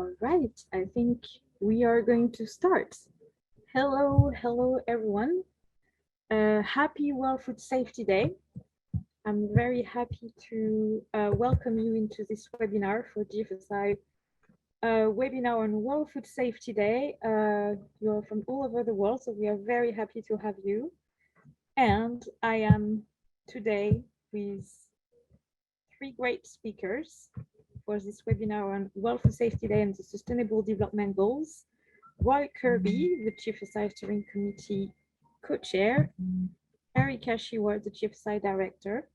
All right, I think we are going to start. Hello, everyone. Happy World Food Safety Day. I'm very happy to welcome you into this webinar for GFSI webinar on World Food Safety Day. You're from all over the world, so we are very happy to have you. And I am today with three great speakers for this webinar on World Food Safety Day and the Sustainable Development Goals. Roy Kirby, the GFSI Steering Committee co-chair, Erika Shiward, the GFSI director,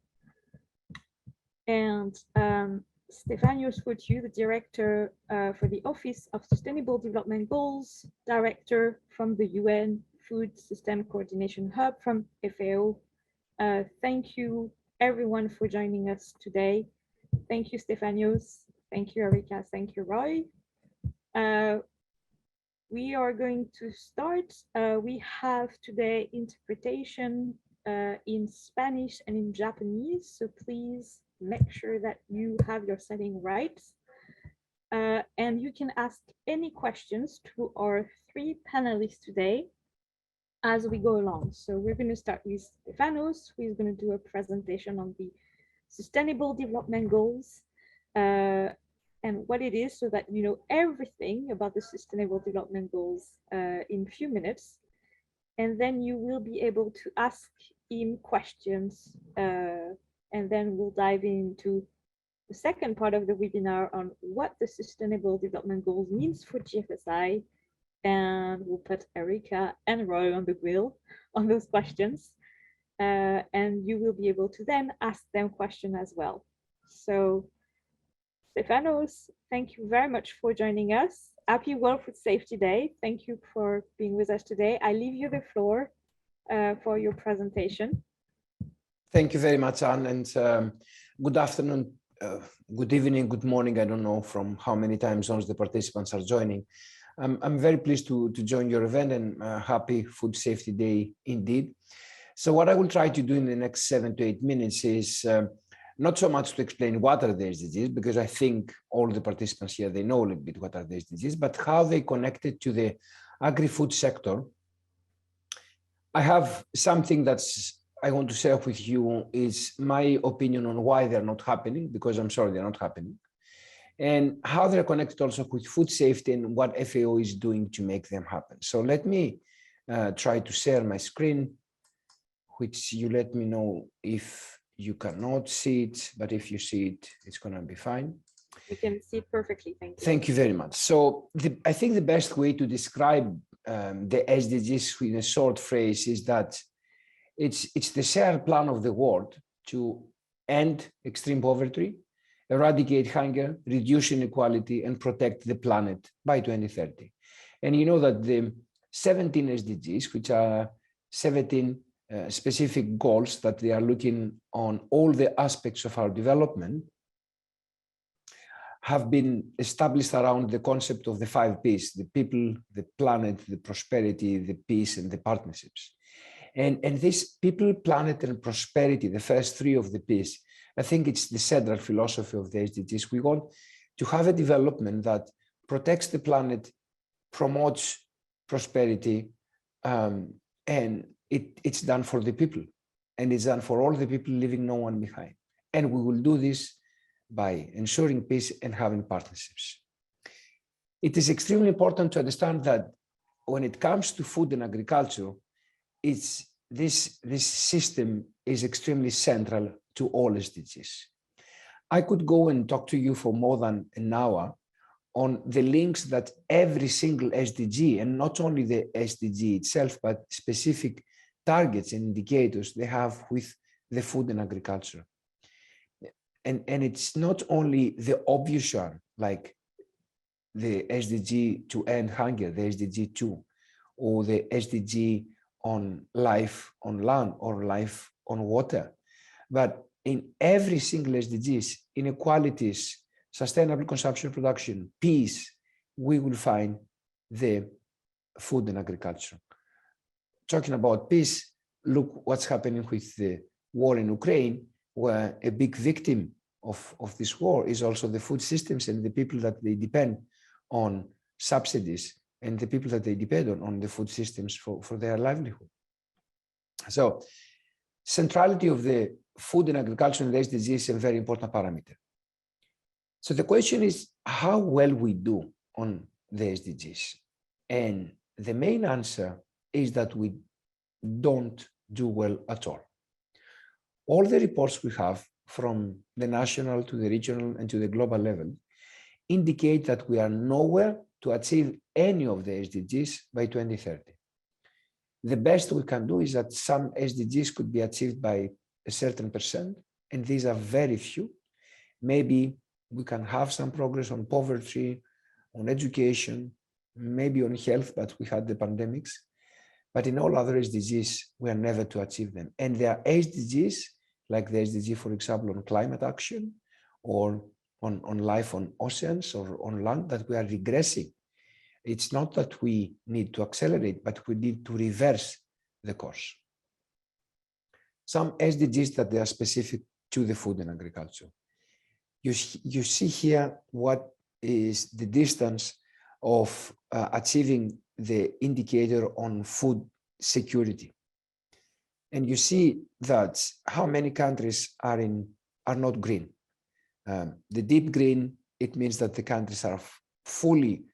and Stefanios Fotiu, the director for the Office of Sustainable Development Goals, director from the UN Food System Coordination Hub from FAO. Thank you everyone for joining us today. Thank you, Stefanios. Thank you, Erika. Thank you, Roy. We are going to start. We have today interpretation in Spanish and in Japanese, so please make sure that you have your setting right. And you can ask any questions to our three panelists today as we go along. So we're going to start with Stefanos, who is going to do a presentation on the Sustainable Development Goals and what it is, so that you know everything about the Sustainable Development Goals in a few minutes. And then you will be able to ask him questions, and then we'll dive into the second part of the webinar on what the Sustainable Development Goals means for GFSI. And we'll put Erika and Roy on the grill on those questions. And you will be able to then ask them questions as well. So Stefanos, thank you very much for joining us. Happy World Food Safety Day. Thank you for being with us today. I leave you the floor for your presentation. Thank you very much, Anne, and good afternoon, good evening, good morning. I don't know from how many time zones the participants are joining. I'm very pleased to join your event, and happy Food Safety Day indeed. So what I will try to do in the next 7 to 8 minutes is not so much to explain what are the SDGs, because I think all the participants here, they know a little bit what are the SDGs, but how they connected to the agri-food sector. I have something that's I want to share with you is my opinion on why they're not happening, because I'm sorry they're not happening, and how they're connected also with food safety and what FAO is doing to make them happen. So let me try to share my screen, which you let me know if you cannot see it, but if you see it, it's going to be fine. You can see it perfectly, thank you. Thank you very much. So I think the best way to describe the SDGs in a short phrase is that it's the shared plan of the world to end extreme poverty, eradicate hunger, reduce inequality, and protect the planet by 2030. And you know that the 17 SDGs, which are 17 specific goals that they are looking on all the aspects of our development, have been established around the concept of the 5 Ps: the people, the planet, the prosperity, the peace, and the partnerships. And this people, planet, and prosperity, the first 3 of the Ps, I think it's the central philosophy of the SDGs. We want to have a development that protects the planet, promotes prosperity, and it's done for the people, and it's done for all the people, leaving no one behind. And we will do this by ensuring peace and having partnerships. It is extremely important to understand that when it comes to food and agriculture, this system is extremely central to all SDGs. I could go and talk to you for more than an hour on the links that every single SDG, and not only the SDG itself, but specific targets and indicators they have with the food and agriculture. And it's not only the obvious one, like the SDG to end hunger, the SDG 2, or the SDG on life on land or life on water. But in every single SDGs, inequalities, sustainable consumption production, peace, we will find the food and agriculture. Talking about peace, look what's happening with the war in Ukraine, where a big victim of this war is also the food systems and the people that they depend on subsidies and the people that they depend on the food systems for their livelihood. So centrality of the food and agriculture in the SDGs is a very important parameter. So the question is how well we do on the SDGs. And the main answer is that we don't do well at all. All the reports we have from the national to the regional and to the global level indicate that we are nowhere to achieve any of the SDGs by 2030. The best we can do is that some SDGs could be achieved by a certain percent, and these are very few. Maybe we can have some progress on poverty, on education, maybe on health, but we had the pandemics. But in all other SDGs, we are never to achieve them. And there are SDGs, like the SDG, for example, on climate action, or on life on oceans or on land, that we are regressing. It's not that we need to accelerate, but we need to reverse the course. Some SDGs that they are specific to the food and agriculture. You see here what is the distance of achieving the indicator on food security. And you see that how many countries are not green. The deep green, it means that the countries are fully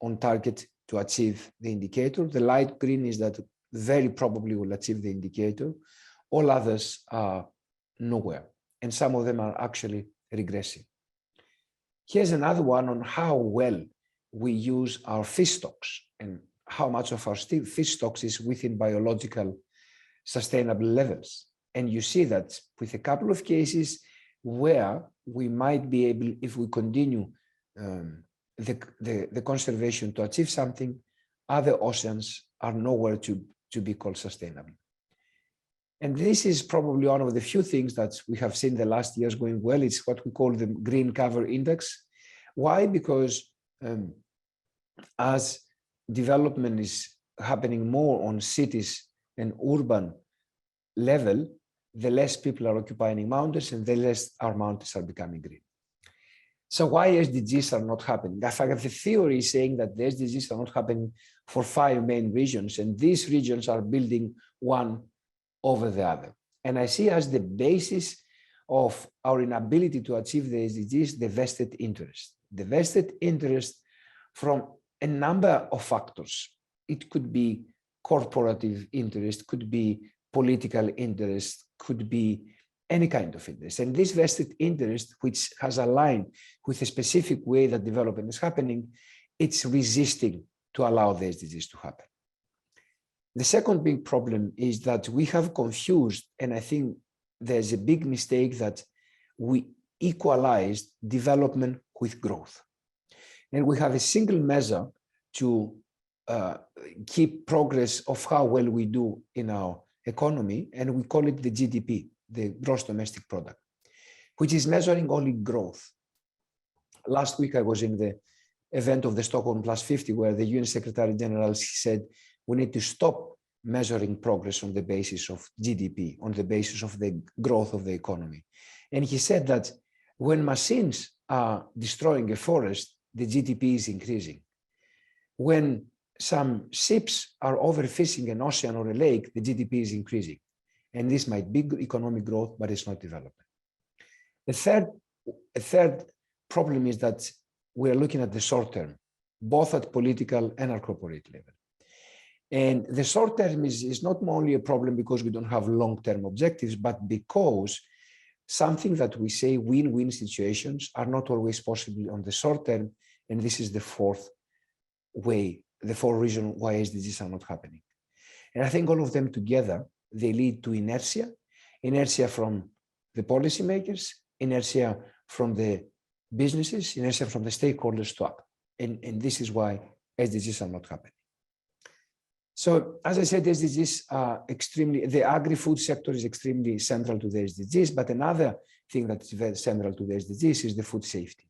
on target to achieve the indicator. The light green is that very probably will achieve the indicator. All others are nowhere, and some of them are actually regressing. Here's another one on how well we use our fish stocks and how much of our fish stocks is within biological sustainable levels. And you see that with a couple of cases where we might be able, if we continue the conservation to achieve something, other oceans are nowhere to be called sustainable. And this is probably one of the few things that we have seen the last years going well. It's what we call the green cover index. Why? Because as development is happening more on cities and urban level, the less people are occupying mountains and the less our mountains are becoming green. So why SDGs are not happening? In fact, the theory is saying that the SDGs are not happening for 5 main regions, and these regions are building one over the other. And I see as the basis of our inability to achieve the SDGs, the vested interest. The vested interest from a number of factors. It could be corporative interest, could be political interest, could be any kind of interest. And this vested interest, which has aligned with a specific way that development is happening, it's resisting to allow the SDGs to happen. The second big problem is that we have confused, and I think there's a big mistake, that we equalized development with growth. And we have a single measure to keep progress of how well we do in our economy, and we call it the GDP, the gross domestic product, which is measuring only growth. Last week, I was in the event of the Stockholm Plus 50, where the UN Secretary General said, we need to stop measuring progress on the basis of GDP, on the basis of the growth of the economy. And he said that when machines are destroying a forest, the GDP is increasing. When some ships are overfishing an ocean or a lake, the GDP is increasing. And this might be economic growth, but it's not development. A third problem is that we're looking at the short term, both at political and at corporate level. And the short term is not only a problem because we don't have long-term objectives, but because something that we say win-win situations are not always possible on the short term. And this is the fourth reason why SDGs are not happening. And I think all of them together, they lead to inertia from the policymakers, inertia from the businesses, inertia from the stakeholders to act. And this is why SDGs are not happening. So as I said, SDGs are the agri-food sector is extremely central to the SDGs, but another thing that is very central to the SDGs is the food safety.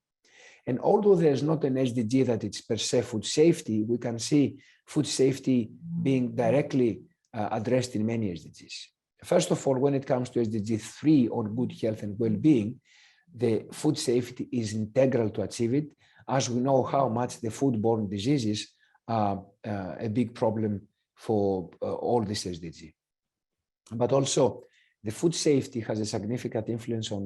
And although there's not an SDG that it's per se food safety, we can see food safety being directly addressed in many SDGs. First of all, when it comes to SDG 3 on good health and well-being, the food safety is integral to achieve it, as we know how much the foodborne diseases are a big problem for all these SDGs. But also, the food safety has a significant influence on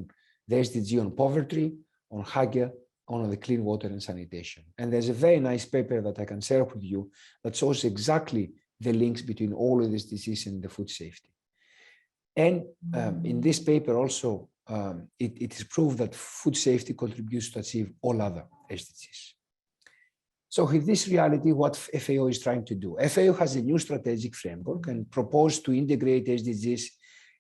the SDG on poverty, on hunger, on the clean water and sanitation. And there's a very nice paper that I can share with you that shows exactly the links between all of these diseases and the food safety. And in this paper also, it is proved that food safety contributes to achieve all other SDGs. So with this reality, what FAO is trying to do? FAO has a new strategic framework and proposed to integrate SDGs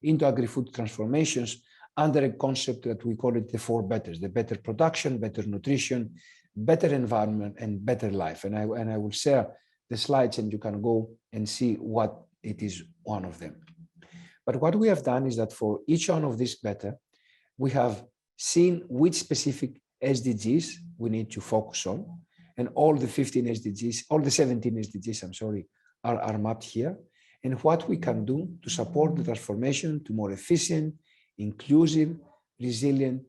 into agri-food transformations under a concept that we call it the 4 betters: the better production, better nutrition, better environment, and better life. And I will share the slides and you can go and see what it is, one of them. But what we have done is that for each one of these better, we have seen which specific SDGs we need to focus on. And all the 15 SDGs, all the 17 SDGs, I'm sorry, are mapped here. And what we can do to support the transformation to more efficient, inclusive, resilient,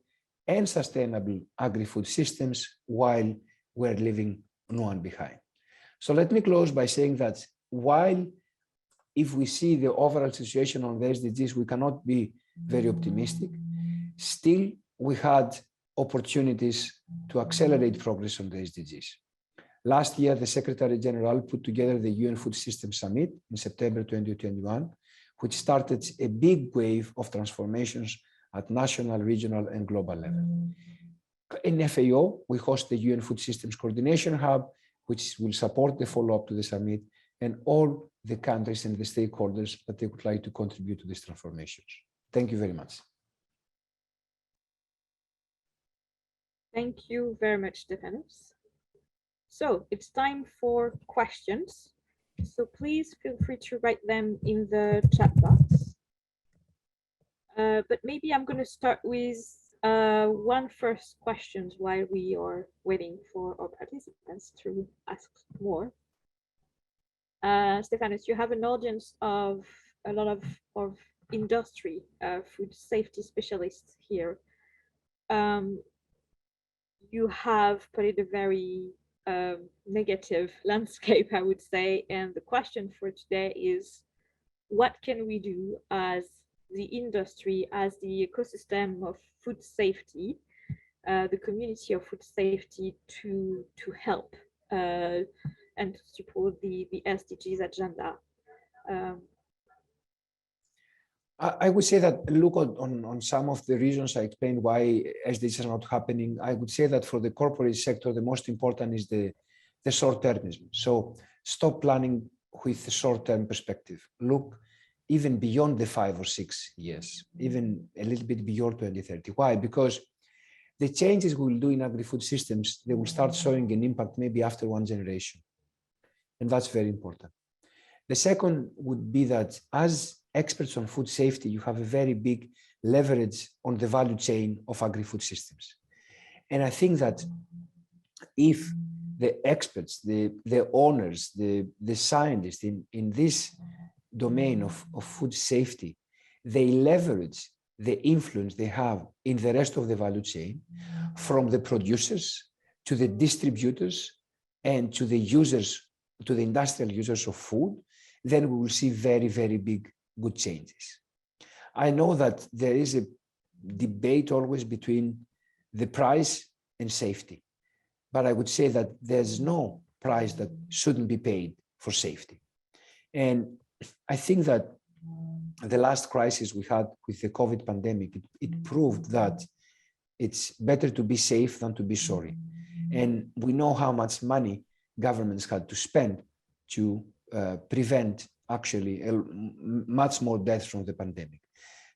and sustainable agri-food systems while we're leaving no one behind. So let me close by saying that while if we see the overall situation on the SDGs, we cannot be very optimistic, still we had opportunities to accelerate progress on the SDGs. Last year, the Secretary General put together the UN Food System Summit in September 2021, which started a big wave of transformations at national, regional, and global level. In FAO, we host the UN Food Systems Coordination Hub, which will support the follow-up to the summit and all the countries and the stakeholders that they would like to contribute to these transformations. Thank you very much. Thank you very much, Stefanos. So it's time for questions. So please feel free to write them in the chat box. But maybe I'm going to start with one first question while we are waiting for our participants to ask more. Stefanos, you have an audience of a lot of industry, food safety specialists here. You have put it a very negative landscape, I would say. And the question for today is, what can we do as the industry, as the ecosystem of food safety, the community of food safety to help and to support the SDGs agenda? I would say that, look on some of the reasons I explained why SDGs are not happening. I would say that for the corporate sector, the most important is the short-termism. So stop planning with a short-term perspective. Look even beyond the 5 or 6 years, even a little bit beyond 2030. Why? Because the changes we will do in agri-food systems, they will start showing an impact maybe after 1 generation. And that's very important. The second would be that as experts on food safety, you have a very big leverage on the value chain of agri-food systems. And I think that if the experts, the owners, the scientists in this domain of food safety, they leverage the influence they have in the rest of the value chain, from the producers to the distributors and to the users, to the industrial users of food, then we will see very, very big good changes. I know that there is a debate always between the price and safety, but I would say that there's no price that shouldn't be paid for safety. And I think that the last crisis we had with the COVID pandemic, it proved that it's better to be safe than to be sorry. And we know how much money governments had to spend to prevent actually much more deaths from the pandemic.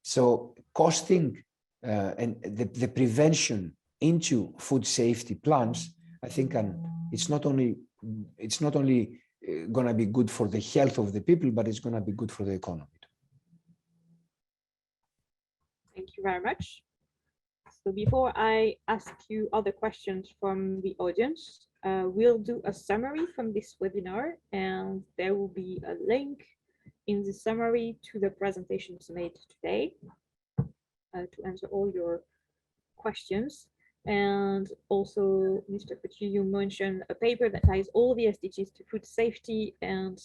So costing and the prevention into food safety plans, I think it's not only going to be good for the health of the people, but it's going to be good for the economy. Thank you very much. So before I ask you other questions from the audience, we'll do a summary from this webinar, and there will be a link in the summary to the presentations made today to answer all your questions. And also, Mr. Coutu, you mentioned a paper that ties all the SDGs to food safety, and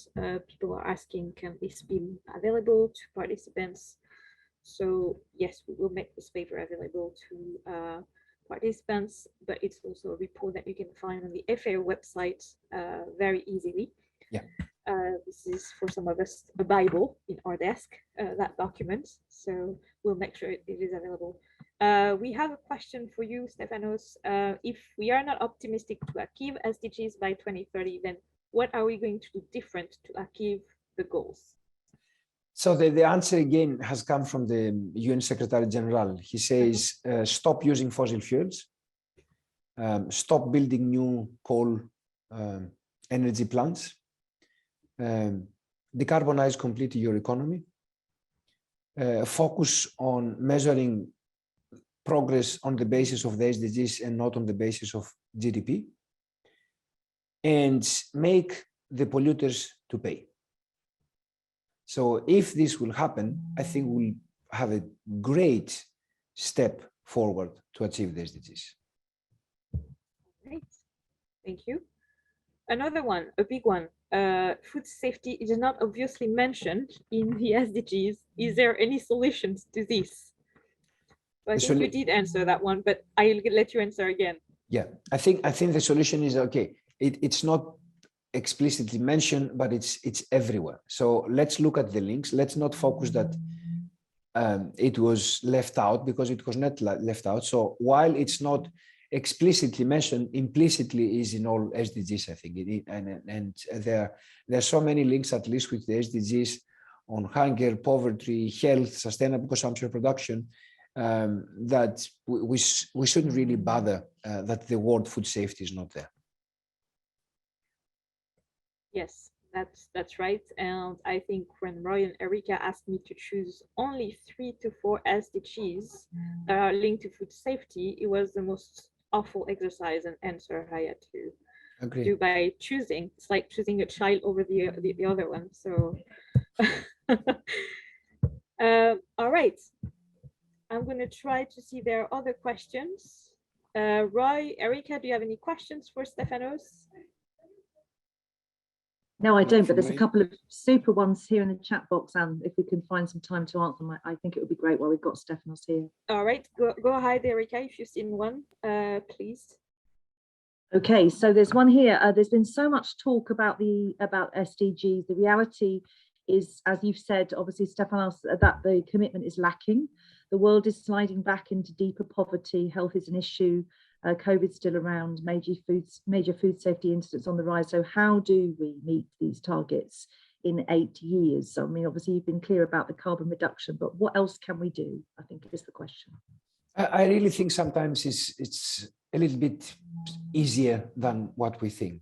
people are asking, can this be available to participants? So yes, we will make this paper available to participants, but it's also a report that you can find on the FAO website very easily. Yeah. This is for some of us a Bible in our desk, that document. So we'll make sure it is available. We have a question for you, Stefanos. If we are not optimistic to achieve SDGs by 2030, then what are we going to do different to achieve the goals? So the answer again has come from the UN Secretary General. He says, stop using fossil fuels, stop building new coal energy plants, decarbonize completely your economy, focus on measuring progress on the basis of the SDGs and not on the basis of GDP, and make the polluters to pay. So if this will happen, I think we'll have a great step forward to achieve the SDGs. Great, thank you. Another one, a big one, food safety is not obviously mentioned in the SDGs. Is there any solutions to this? I think you did answer that one, but I'll let you answer again. Yeah, I think the solution is, okay, it's not explicitly mentioned, but it's everywhere. So let's look at the links. Let's not focus that it was left out, because it was not left out. So while it's not explicitly mentioned, implicitly is in all SDGs, I think. And there are so many links, at least with the SDGs, on hunger, poverty, health, sustainable consumption, production, that we shouldn't really bother that the word food safety is not there. Yes, that's right. And I think when Roy and Erika asked me to choose only 3 to 4 SDGs that are linked to food safety, it was the most awful exercise and answer I had to do by choosing. It's like choosing a child over the other one. So, all right. I'm going to try to see there are other questions. Roy, Erika, do you have any questions for Stefanos? No, I don't, but there's a couple of super ones here in the chat box, and if we can find some time to answer them, I think it would be great while we've got Stefanos here. All right, go ahead, Erika, if you've seen one, please. Okay, so there's one here. There's been so much talk about SDGs. The reality is, as you've said, obviously, Stefanos, that the commitment is lacking. The world is sliding back into deeper poverty. Health is an issue. COVID's still around, major food safety incidents on the rise. So how do we meet these targets in 8 years? So, I mean, obviously you've been clear about the carbon reduction, but what else can we do? I think is the question. I really think sometimes it's a little bit easier than what we think.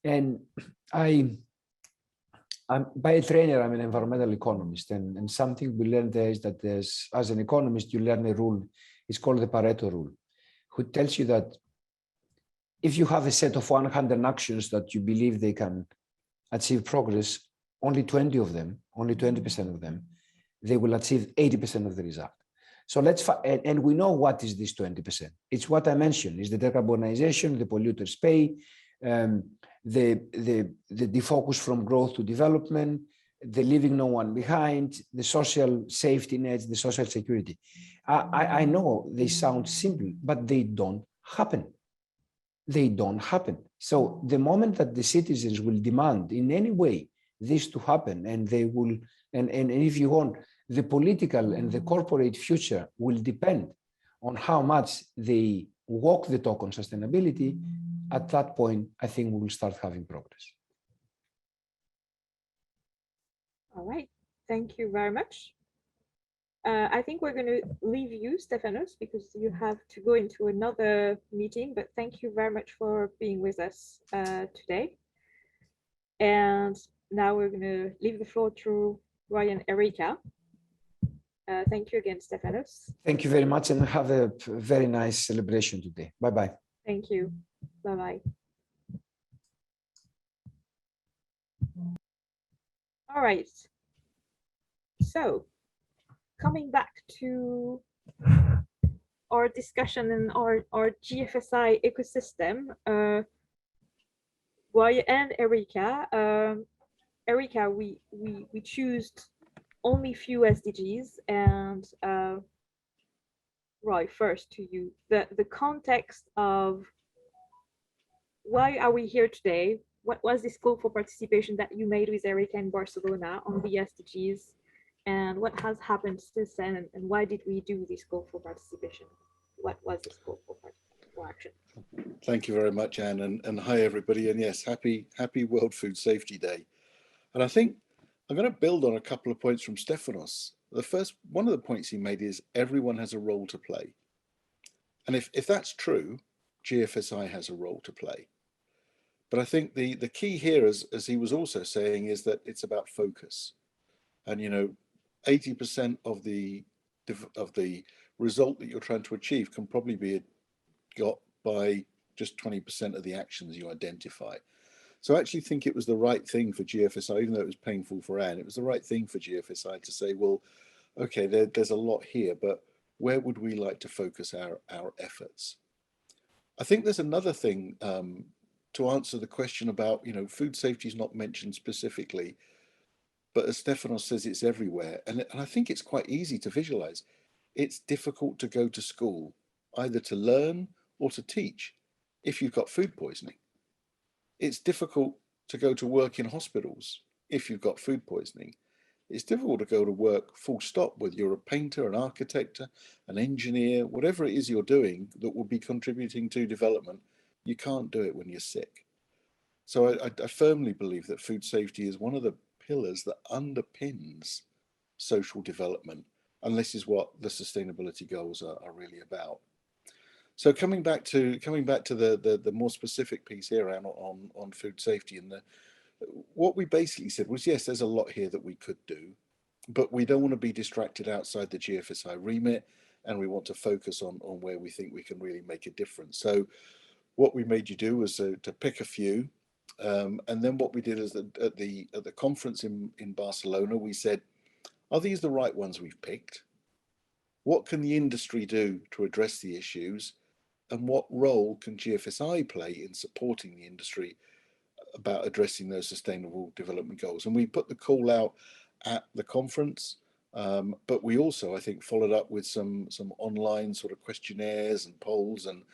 And I'm by trainer, I'm an environmental economist, and something we learned there is that as an economist, you learn a rule. It's called the Pareto rule, who tells you that if you have a set of 100 actions that you believe they can achieve progress, only 20 of them, only 20% of them, they will achieve 80% of the result. So and we know what is this 20%. It's what I mentioned, is the decarbonization, the polluters pay, the defocus from growth to development, the leaving no one behind, the social safety nets, the social security. I know they sound simple, but they don't happen. They don't happen. So the moment that the citizens will demand in any way this to happen, and they will, and if you want, the political and the corporate future will depend on how much they walk the talk on sustainability. At that point, I think we will start having progress. All right, thank you very much. I think we're going to leave you, Stefanos, because you have to go into another meeting, but thank you very much for being with us today. And now we're going to leave the floor to Roy and Erika. Thank you again, Stefanos. Thank you very much, and have a very nice celebration today. Bye-bye. Thank you. Bye-bye. All right. So, coming back to our discussion in our GFSI ecosystem, and Erica. Erica, we choose only few SDGs, and right, first to you, the context of why are we here today? What was this call for participation that you made with Erica in Barcelona on the SDGs? And what has happened since then? And why did we do this call for participation? What was this call for action? Thank you very much, Anne, and hi everybody. And yes, happy World Food Safety Day. And I think I'm going to build on a couple of points from Stefanos. One of the points he made is everyone has a role to play. And if that's true, GFSI has a role to play. But I think the key here, as he was also saying, is that it's about focus. And 80% of the result that you're trying to achieve can probably be got by just 20% of the actions you identify. So I actually think it was the right thing for GFSI, even though it was painful for Anne, it was the right thing for GFSI to say, well, okay, there's a lot here, but where would we like to focus our efforts? I think there's another thing to answer the question about, food safety is not mentioned specifically, but as Stefanos says, it's everywhere. And I think it's quite easy to visualize. It's difficult to go to school, either to learn or to teach, if you've got food poisoning. It's difficult to go to work in hospitals if you've got food poisoning. It's difficult to go to work full stop, whether you're a painter, an architect, an engineer, whatever it is you're doing that will be contributing to development. You can't do it when you're sick. So I firmly believe that food safety is one of the pillars that underpins social development, and this is what the sustainability goals are really about. So coming back to the more specific piece here on food safety, and what we basically said was, yes, there's a lot here that we could do, but we don't want to be distracted outside the GFSI remit, and we want to focus on where we think we can really make a difference. So what we made you do was to pick a few, and then what we did is that at the conference in Barcelona, we said, are these the right ones we've picked? What can the industry do to address the issues? And what role can GFSI play in supporting the industry about addressing those sustainable development goals? And we put the call out at the conference, but we also, I think, followed up with some online sort of questionnaires and polls and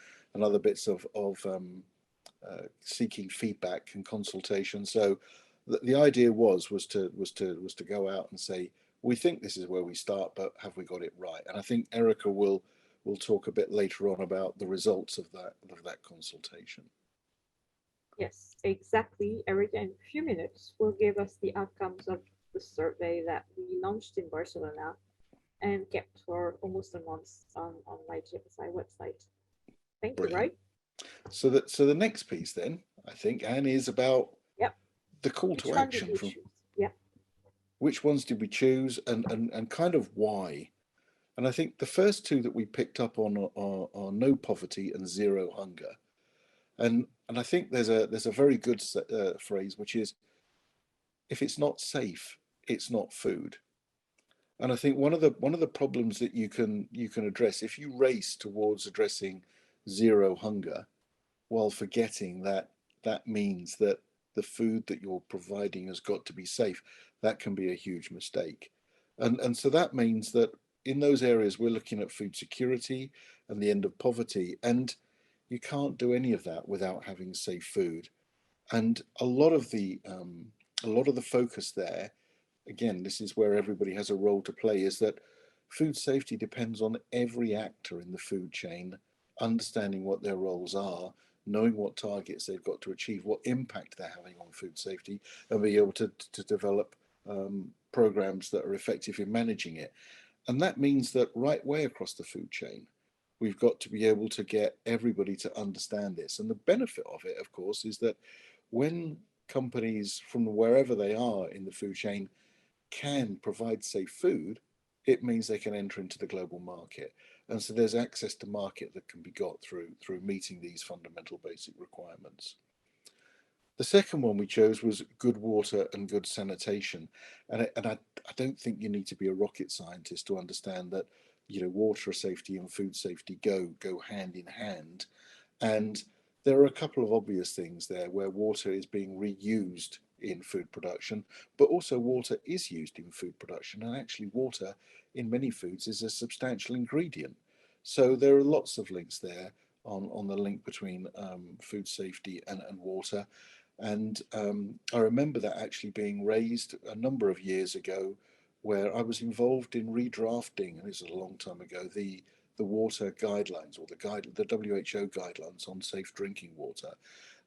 other bits of seeking feedback and consultation. So the idea was to go out and say, we think this is where we start, but have we got it right? And I think Erica will talk a bit later on about the results of that consultation. Yes, exactly. Erica, in a few minutes, will give us the outcomes of the survey that we launched in Barcelona and kept for almost a month on my GFSI website. Thank you, right? So the next piece then, I think, Anne, is about the call to action. Which ones did we choose and kind of why? And I think the first two that we picked up on are no poverty and zero hunger. And I think there's a very good phrase, which is, if it's not safe, it's not food. And I think one of the problems that you can address, if you race towards addressing zero hunger, while forgetting that means that the food that you're providing has got to be safe, that can be a huge mistake. And so that means that in those areas, we're looking at food security and the end of poverty. And you can't do any of that without having safe food. And a lot of the focus there, again, this is where everybody has a role to play, is that food safety depends on every actor in the food chain understanding what their roles are, knowing what targets they've got to achieve, what impact they're having on food safety, and be able to develop programs that are effective in managing it. And that means that right way across the food chain, we've got to be able to get everybody to understand this. And the benefit of it, of course, is that when companies from wherever they are in the food chain can provide safe food, it means they can enter into the global market. And so there's access to market that can be got through meeting these fundamental basic requirements. The second one we chose was good water and good sanitation. And I don't think you need to be a rocket scientist to understand that water safety and food safety go hand in hand. And there are a couple of obvious things there where water is being reused in food production, but also water is used in food production, and actually water in many foods is a substantial ingredient. So there are lots of links there on the link between food safety and water. And I remember that actually being raised a number of years ago, where I was involved in redrafting, and this is a long time ago, the water guidelines, or the WHO guidelines on safe drinking water.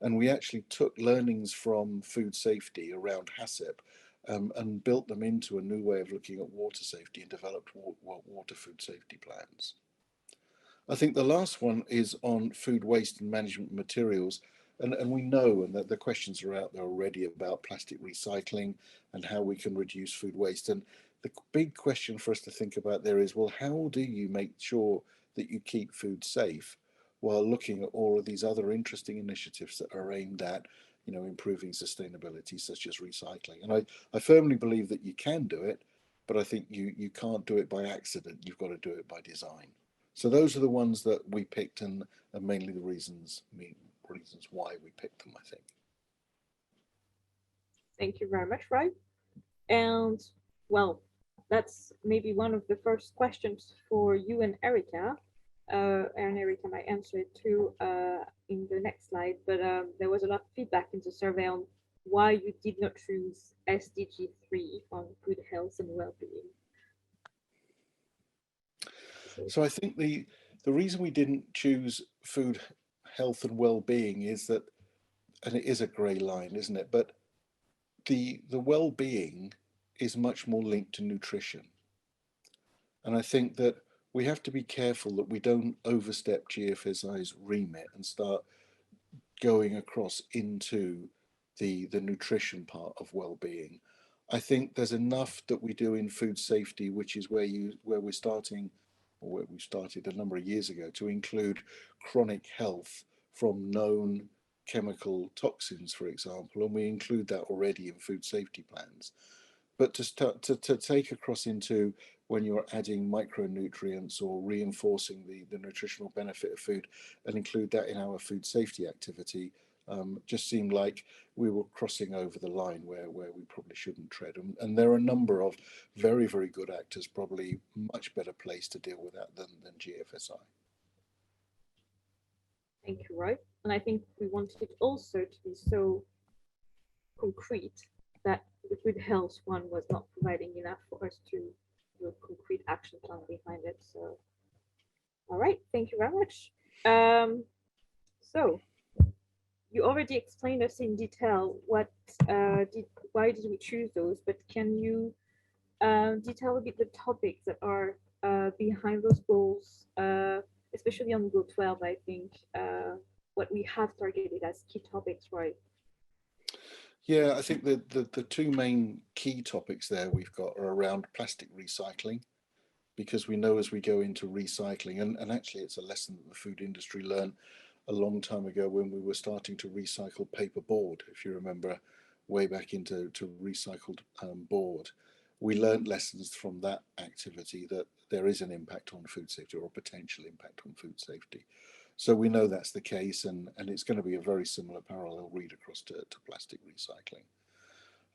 And we actually took learnings from food safety around HACCP and built them into a new way of looking at water safety and developed water food safety plans. I think the last one is on food waste and management materials. And we know, and that the questions are out there already about plastic recycling and how we can reduce food waste. And the big question for us to think about there is, well, how do you make sure that you keep food safe while looking at all of these other interesting initiatives that are aimed at, improving sustainability, such as recycling? And I firmly believe that you can do it, but I think you can't do it by accident. You've got to do it by design. So those are the ones that we picked, and mainly the reasons why we picked them, I think. Thank you very much, Roy. And well, that's maybe one of the first questions for you and Erica. And Erica might answer it too in the next slide, but there was a lot of feedback in the survey on why you did not choose SDG 3 on good health and well-being. So I think the reason we didn't choose food health and well-being is that, and it is a grey line, isn't it? But the well-being is much more linked to nutrition. And I think that we have to be careful that we don't overstep GFSI's remit and start going across into the nutrition part of well-being. I think there's enough that we do in food safety, which is where we're starting, or where we started a number of years ago, to include chronic health from known chemical toxins, for example, and we include that already in food safety plans. But to start to take across into when you're adding micronutrients or reinforcing the nutritional benefit of food and include that in our food safety activity, just seemed like we were crossing over the line where we probably shouldn't tread. And there are a number of very, very good actors, probably much better placed to deal with that than GFSI. Thank you, Roy. And I think we wanted it also to be so concrete that the good health one was not providing enough for us to do a concrete action plan behind it. So, all right, thank you very much. So you already explained us in detail why did we choose those, but can you detail a bit the topics that are behind those goals, especially on goal 12, I think, what we have targeted as key topics, right? Yeah, I think the two main key topics there we've got are around plastic recycling, because we know as we go into recycling, and actually it's a lesson that the food industry learned a long time ago when we were starting to recycle paper board, if you remember, way back into recycled board. We learned lessons from that activity that there is an impact on food safety, or a potential impact on food safety. So we know that's the case, and it's going to be a very similar parallel read across to plastic recycling.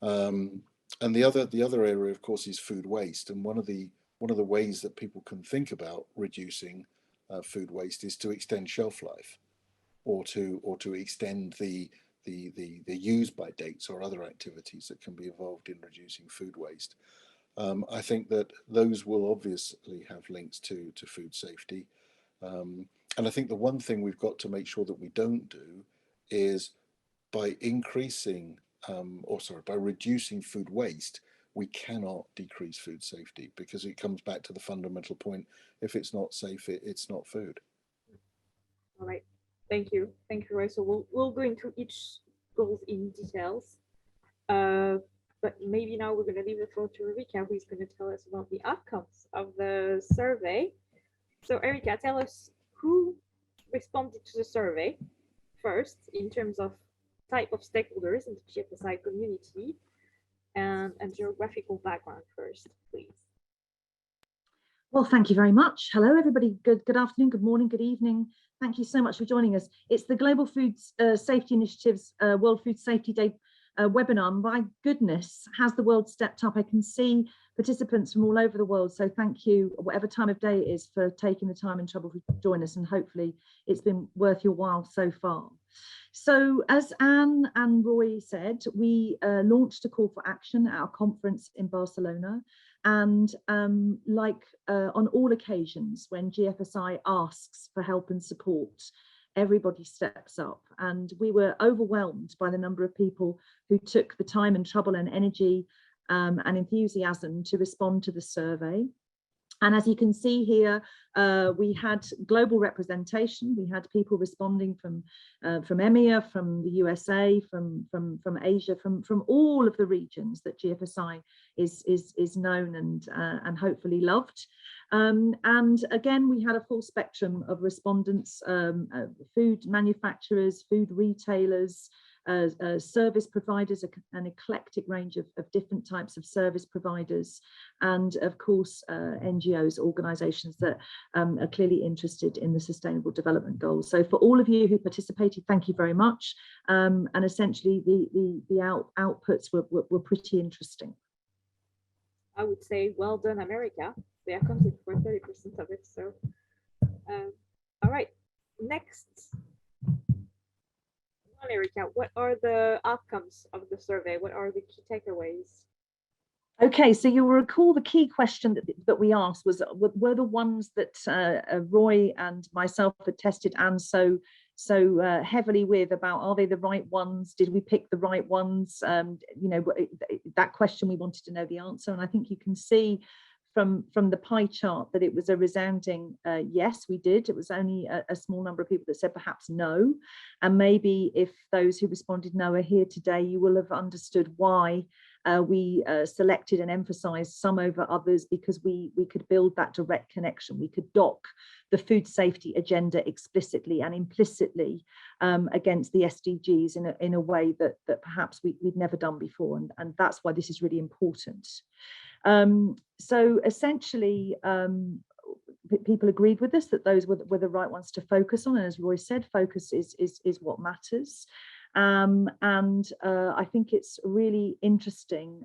And the other area, of course, is food waste. And one of the ways that people can think about reducing food waste is to extend shelf life, or to extend the use by dates or other activities that can be involved in reducing food waste. I think that those will obviously have links to food safety. And I think the one thing we've got to make sure that we don't do is by by reducing food waste, we cannot decrease food safety, because it comes back to the fundamental point: if it's not safe, it's not food. All right, thank you, Roy. So we'll go into each goal in details. But maybe now we're going to leave the floor to Erica, who's going to tell us about the outcomes of the survey. So Erica, tell us who responded to the survey first in terms of type of stakeholders in the GFSI community, and geographical background first, please. Well, thank you very much. Hello, everybody. Good afternoon, good morning, good evening. Thank you so much for joining us. It's the Global Food Safety Initiative's World Food Safety Day webinar. My goodness, has the world stepped up? I can see participants from all over the world. So thank you, whatever time of day it is, for taking the time and trouble to join us. And hopefully it's been worth your while so far. So as Anne and Roy said, we launched a call for action at our conference in Barcelona. And like on all occasions, when GFSI asks for help and support, everybody steps up. And we were overwhelmed by the number of people who took the time and trouble and energy and enthusiasm to respond to the survey. And as you can see here, we had global representation. We had people responding from EMEA, from the USA, from Asia, from all of the regions that GFSI is known and hopefully loved. And again, we had a full spectrum of respondents: food manufacturers, food retailers, service providers, an eclectic range of different types of service providers, and of course NGOs, organisations that are clearly interested in the Sustainable Development Goals. So for all of you who participated, thank you very much. And essentially the outputs were pretty interesting. I would say, well done, America. They accounted for 30% of it. So, all right, next. Erica, what are the outcomes of the survey? What are the key takeaways? Okay, so you'll recall the key question that we asked were the ones that Roy and myself had tested and so heavily with about, are they the right ones? Did we pick the right ones? You know, that question, we wanted to know the answer. And I think you can see from the pie chart that it was a resounding yes, we did. It was only a small number of people that said perhaps no. And maybe if those who responded no are here today, you will have understood why we selected and emphasized some over others, because we could build that direct connection. We could dock the food safety agenda explicitly and implicitly against the SDGs in a way that perhaps we'd never done before. And that's why this is really important. So essentially, people agreed with us that those were the right ones to focus on. And as Roy said, focus is what matters. And I think it's really interesting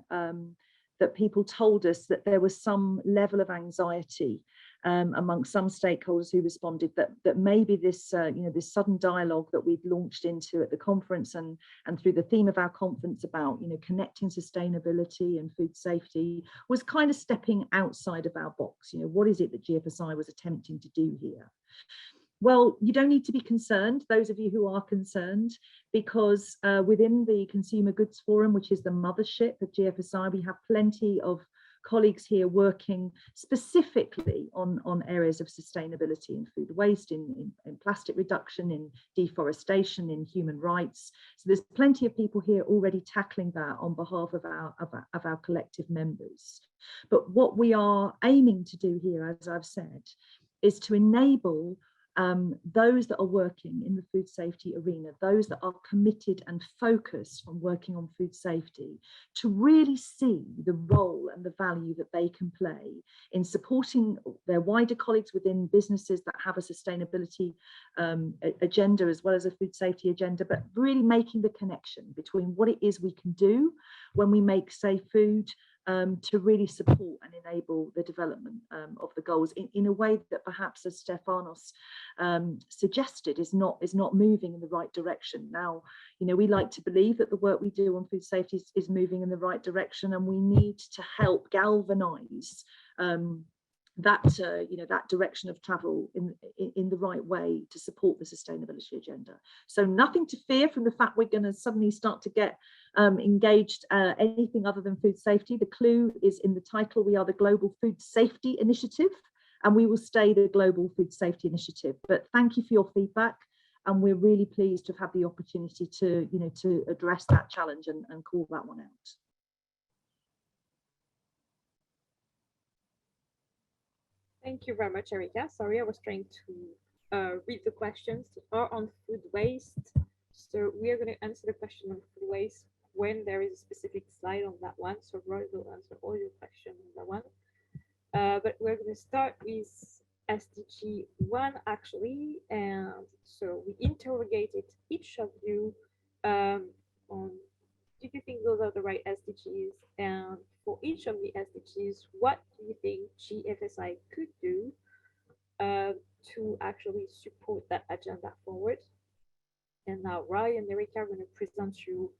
that people told us that there was some level of anxiety among some stakeholders who responded that maybe this this sudden dialogue that we'd launched into at the conference and through the theme of our conference about connecting sustainability and food safety was kind of stepping outside of our box. What is it that GFSI was attempting to do here? Well, you don't need to be concerned, those of you who are concerned, because within the Consumer Goods Forum, which is the mothership of GFSI, we have plenty of colleagues here working specifically on areas of sustainability in food waste, in plastic reduction, in deforestation, in human rights. So there's plenty of people here already tackling that on behalf of our collective members. But what we are aiming to do here, as I've said, is to enable those that are working in the food safety arena, those that are committed and focused on working on food safety, to really see the role and the value that they can play in supporting their wider colleagues within businesses that have a sustainability agenda as well as a food safety agenda, but really making the connection between what it is we can do when we make safe food to really support and enable the development of the goals in a way that perhaps, as Stefanos suggested, is not moving in the right direction. Now, we like to believe that the work we do on food safety is moving in the right direction, and we need to help galvanize that direction of travel in the right way to support the sustainability agenda. So nothing to fear from the fact we're going to suddenly start to get engaged anything other than food safety. The clue is in the title. We are the Global Food Safety Initiative, and we will stay the Global Food Safety Initiative. But thank you for your feedback, and we're really pleased to have had the opportunity to to address that challenge and call that one out. Thank you very much, Erika. Sorry, I was trying to read the questions that are on food waste. So we are going to answer the question on food waste when there is a specific slide on that one. So Roy will answer all your questions on that one. But we're going to start with SDG 1 actually. And so we interrogated each of you on, do you think those are the right SDGs? And for each of the SDGs, what do you think GFSI could do to actually support that agenda forward? And now Rai and Erika are going to present you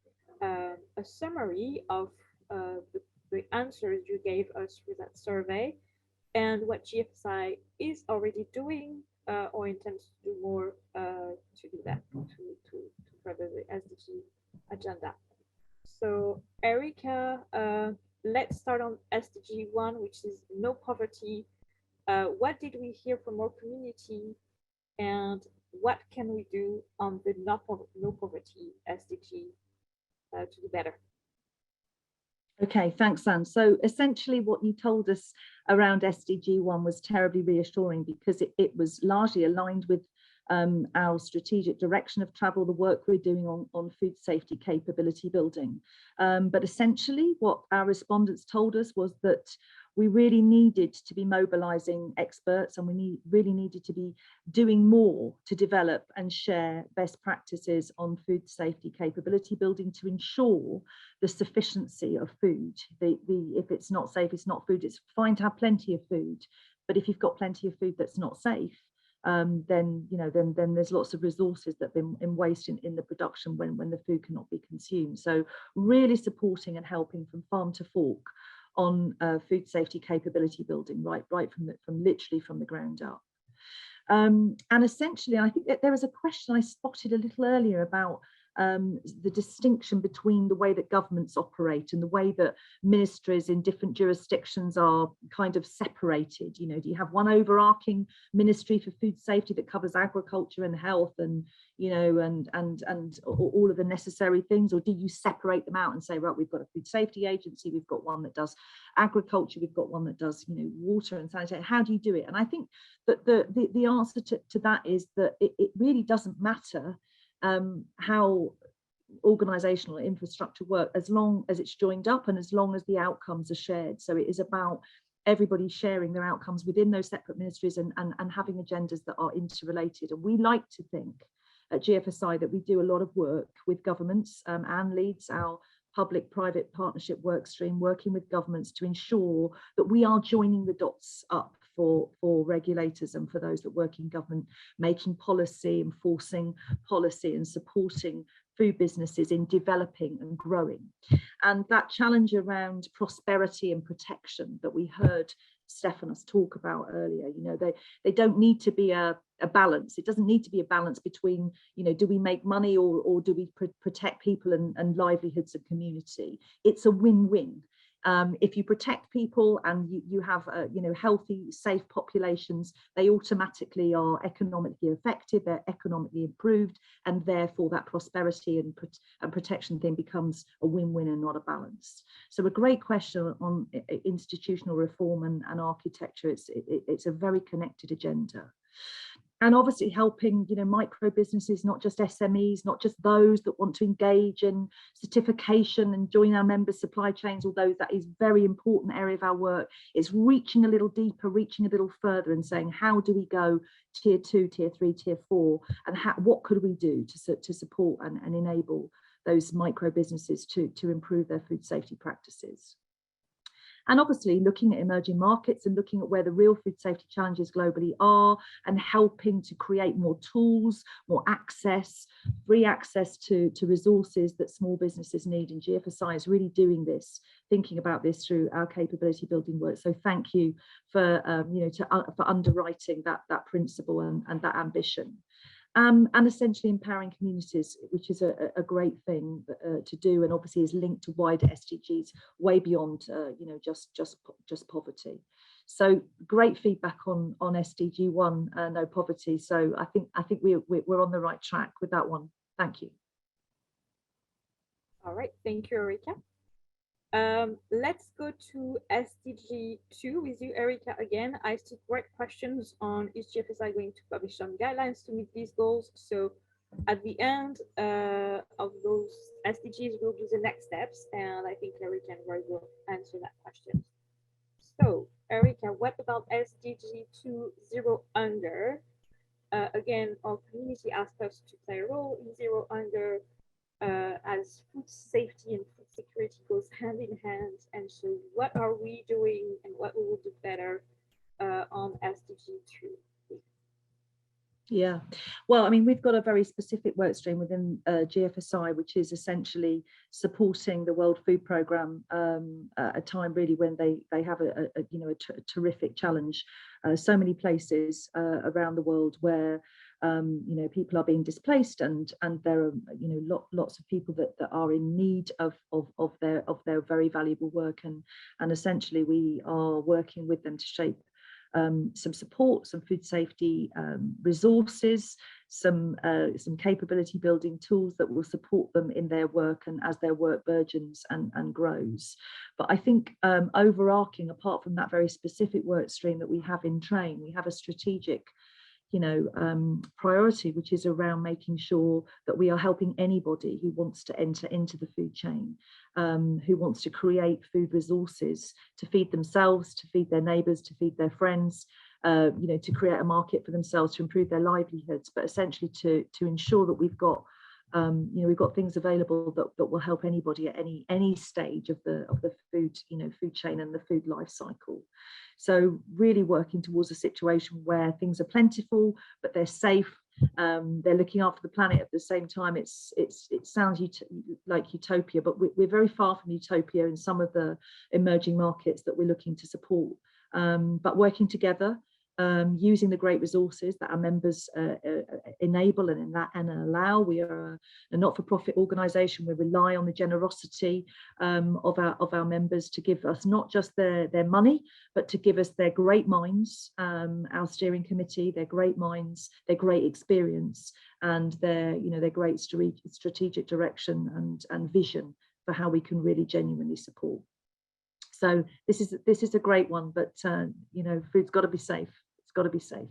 a summary of the answers you gave us for that survey and what GFSI is already doing or intends to do more to do that, to further the SDG agenda. So Erika, let's start on SDG 1, which is no poverty. What did we hear from our community, and what can we do on the no poverty SDG to do better? Okay, thanks, Anne. So essentially what you told us around SDG 1 was terribly reassuring, because it was largely aligned with our strategic direction of travel, the work we're doing on food safety capability building. But essentially what our respondents told us was that we really needed to be mobilizing experts, and we really needed to be doing more to develop and share best practices on food safety capability building to ensure the sufficiency of food. If it's not safe, it's not food. It's fine to have plenty of food, but if you've got plenty of food that's not safe, then there's lots of resources that have been in waste in the production when the food cannot be consumed. So really supporting and helping from farm to fork on food safety capability building, right from literally from the ground up. And essentially, I think that there was a question I spotted a little earlier about the distinction between the way that governments operate and the way that ministries in different jurisdictions are kind of separated. You know, do you have one overarching ministry for food safety that covers agriculture and health and, you know, and all of the necessary things, or do you separate them out and say, right, we've got a food safety agency, we've got one that does agriculture, we've got one that does, you know, water and sanitation? How do you do it? And I think that the answer to that is that it really doesn't matter how organizational infrastructure work, as long as it's joined up and as long as the outcomes are shared. So it is about everybody sharing their outcomes within those separate ministries and having agendas that are interrelated. And we like to think at GFSI that we do a lot of work with governments. Anne leads our public-private partnership work stream, working with governments to ensure that we are joining the dots up for regulators and for those that work in government, making policy, enforcing policy and supporting food businesses in developing and growing. And that challenge around prosperity and protection that we heard Stefanos talk about earlier, you know, they don't need to be a balance. It doesn't need to be a balance between, you know, do we make money or do we protect people and livelihoods of community? It's a win-win. If you protect people and you have you know, healthy, safe populations, they automatically are economically effective, they're economically improved, and therefore that prosperity and protection thing becomes a win-win and not a balance. So a great question on institutional reform and architecture. It's a very connected agenda. And obviously helping, you know, micro businesses, not just SMEs, not just those that want to engage in certification and join our members' supply chains, although that is a very important area of our work. It's reaching a little deeper, reaching a little further and saying, how do we go tier 2, tier 3, tier 4, and what could we do to support and enable those micro businesses to improve their food safety practices? And obviously looking at emerging markets and looking at where the real food safety challenges globally are, and helping to create more tools, more access, free access to resources that small businesses need. And GFSI is really doing this, thinking about this through our capability building work. So thank you for you know, for underwriting that principle and that ambition. And essentially empowering communities, which is a great thing to do, and obviously is linked to wider SDGs way beyond you know, just poverty. So great feedback on SDG 1, no poverty. So I think we're on the right track with that one. Thank you. All right, thank you, Erika. Let's go to SDG 2 with you, Erika, again. I see great questions on, is GFSI going to publish some guidelines to meet these goals? So at the end of those SDGs, we'll do the next steps, and I think Erika and Roy will answer that question. So Erica, what about SDG 2 Zero Under? Again, our community asked us to play a role in Zero Under as food safety and food security goes hand in hand. And so what are we doing and what we will do better on SDG 2? Yeah, well, I mean, we've got a very specific work stream within GFSI, which is essentially supporting the World Food Programme at a time really when they have a terrific challenge. So many places around the world where people are being displaced, and there are lots of people that are in need of their very valuable work, and essentially we are working with them to shape some support, some food safety resources, some capability building tools that will support them in their work and as their work burgeons and grows. But I think overarching, apart from that very specific work stream that we have in train, we have a strategic priority, which is around making sure that we are helping anybody who wants to enter into the food chain, who wants to create food resources to feed themselves, to feed their neighbours, to feed their friends, to create a market for themselves, to improve their livelihoods, but essentially to ensure that we've got things available that will help anybody at any stage of the food chain and the food life cycle. So really working towards a situation where things are plentiful, but they're safe. They're looking after the planet at the same time. It sounds like utopia, but we're very far from utopia in some of the emerging markets that we're looking to support. But working together, using the great resources that our members enable and allow. We are a not-for-profit organisation. We rely on the generosity of our members to give us not just their money, but to give us their great minds, our steering committee, their great minds, their great experience, and their great strategic direction and vision for how we can really genuinely support. So this is a great one, but food's got to be safe. It's got to be safe.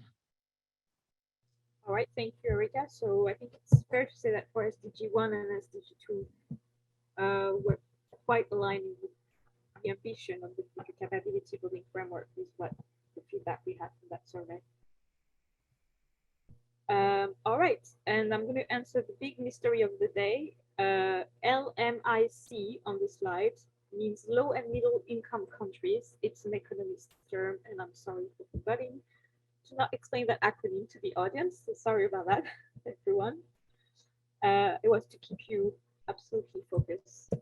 All right, thank you, Erica. So I think it's fair to say that for SDG 1 and SDG 2, we're quite aligned with the ambition of the future capability building framework is what the feedback we had from that survey. All right, and I'm going to answer the big mystery of the day. LMIC on the slide means low and middle income countries. It's an economist term, and I'm sorry for forgetting to not explain that acronym to the audience. So sorry about that, everyone. It was to keep you absolutely focused.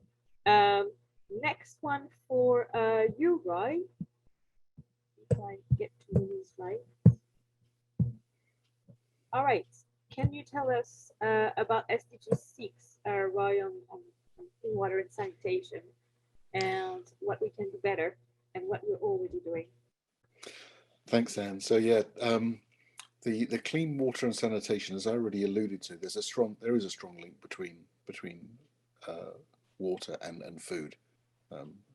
Next one for you, Roy. If I get to the slide. All right. Can you tell us about SDG 6, Roy, on clean water and sanitation, and what we can do better and what we're already doing? Thanks, Anne. So yeah, the clean water and sanitation, as I already alluded to, there is a strong link between water and food.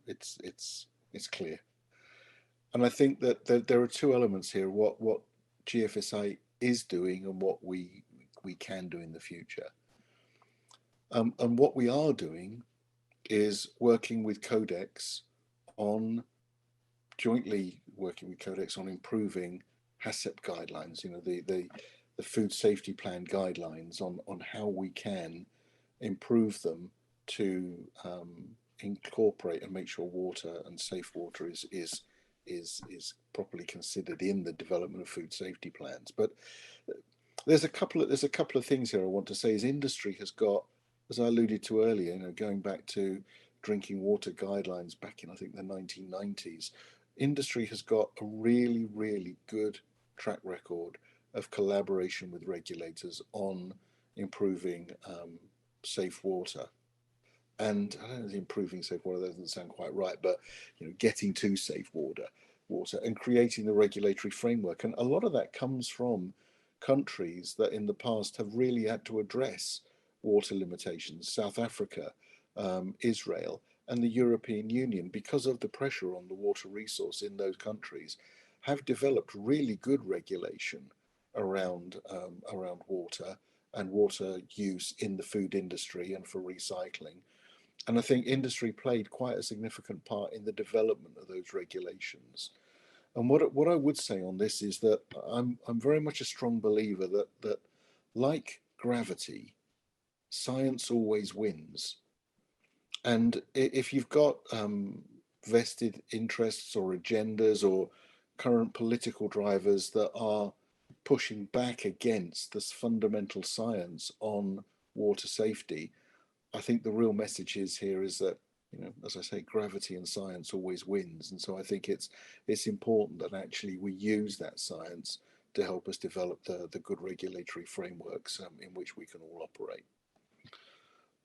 It's clear, and I think that there are two elements here: what GFSI is doing and what we can do in the future. And what we are doing is working with Codex on jointly working with Codex on improving HACCP guidelines, the food safety plan guidelines on how we can improve them to incorporate and make sure water and safe water is properly considered in the development of food safety plans. But there's a couple of things here I want to say. Is industry has got, as I alluded to earlier, going back to drinking water guidelines back in I think the 1990s. Industry has got a really, really good track record of collaboration with regulators on improving safe water. And I don't know, improving safe water, that doesn't sound quite right, but getting to safe water and creating the regulatory framework. And a lot of that comes from countries that in the past have really had to address water limitations. South Africa, Israel, and the European Union, because of the pressure on the water resource in those countries, have developed really good regulation around water and water use in the food industry and for recycling. And I think industry played quite a significant part in the development of those regulations. And what I would say on this is that I'm very much a strong believer that like gravity, science always wins. And if you've got vested interests or agendas or current political drivers that are pushing back against this fundamental science on water safety, I think the real message is here is that, you know, as I say, gravity and science always wins. And so I think it's important that actually we use that science to help us develop the good regulatory frameworks in which we can all operate.